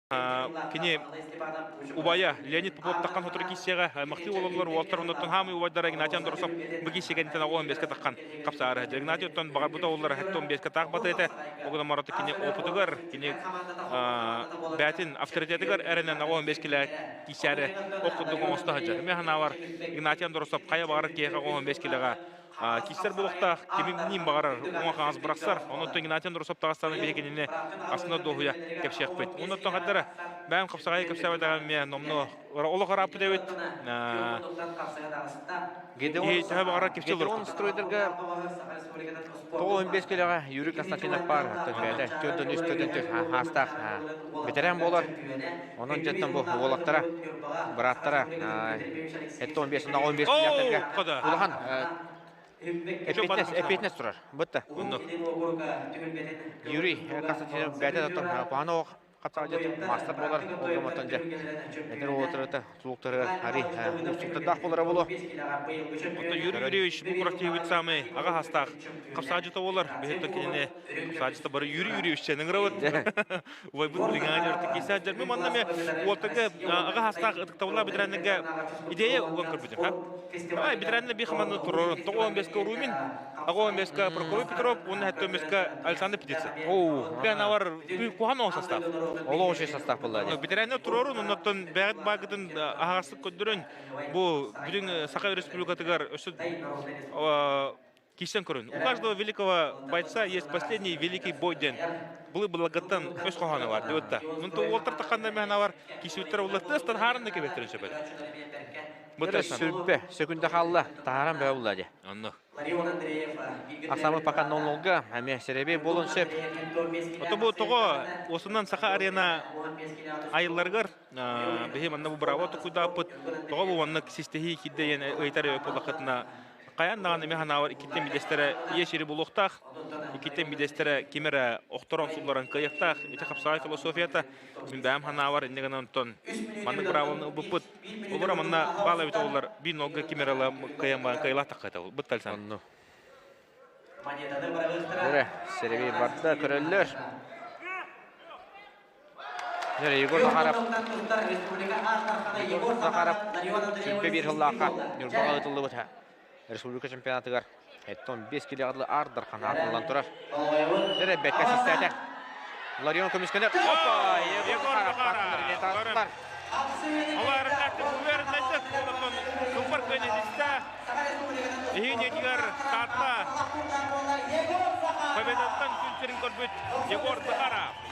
Кини убая Леонид Попов таккан хотыр кисега мактый ололлар Уолтер оннотон хамы убайдара Игнатиан дорсоп бу кисега интен 15 таккан капсары. Игнатиоттон багар бута оллар хаттон 15 так батыта. Огда мараты кини опытыгар кини бәтин авторитетыгар эренен 15 киле кисәре окуду гомоста хаҗа. Механа бар Игнатиан дорсоп кая багар киега 15 килега кистер булыкта кимин багарар оңа хаз браксар. Оннотон Игнатиан дорсоп тагыстаны бегенене асына дохуя кепшек бит. Оннотон хаддара ben kapsağayı kapsağayı da ben nomno ola qarap debet. Gedeon Tabi qarak kepçe Gedeon Stroiderga 15 kiloga Yuri Konstantinov бар. Тәбәдә төдән үстәдән төш хастак. Ветеран булар. Onun жаттан бу олактара, браттара. 15-нда 15 килограммга. Булган. Эпетнес турар. Бутта. Юрий Константинов бәдә тотан пано Капсалжат мастер болар олгомотон жа. Эдер отырыта сулуктары ари устуктардак болар боло. Ото Юрий Юрьевич бу проактивит самый ага хастак. Капсалжата болар. Бехетто кинене Капсалжата бары Юрий Юрьевич сенин рават. Ой бу бригадир тикиса жерме маннаме олтага ага хастак ыктабыла бидренге идея уган кырбыдым, ха. Ай бидренне бихманны турор. 15 румин, 15 прокурор Петров, он 15 Александр Петица. О, Ben var bir kuhan sastав. Олооши состав булды. Битерәне турорун оннан бәгат багытын агастык көдөрөн бу бүтүн Саха Республикатыгар өсү кисен көрүн. У каждого великого бойца есть последний великий бой ден. Булы благаттан өс коханы бар диотта. Мунту олтыр такканда мен бар кисүттер улатты стандарны кебетерин сөбөт. Бутта сүрбе секунда халла тааран бә булды. Анны. Асамы пакан нолга һәм серебе болон сеп. Ото бу того осунан Саха арена айылларгар бехи манна бу браво тукудапыт того бу манна систехи кидден ыйтары полакытына каян наганы механавар икитен бидестере ешери булуктах икитен бидестере кимера окторон сулларын кыяктах эти капсай философията мен бәм ханавар индеген тон манна бравоны бупут олар манна бала бит олар би нога кимерала кыяман кыйла такыта бутталсан. Бере серебе барда көрөллөр. Егор Захаров сүрбе бир хыллака юрбага айтылды бута. Республика чемпионатыгар 15 килограммлы ардар канатынан турар. Бере бекка систата. Ларион комиссионер. Опа, Егор Захаров. Алар рәхәт губернатор булган супер кандидатта. Игенегер татта. Победаттан күнчерин көрбөт Егор Захаров.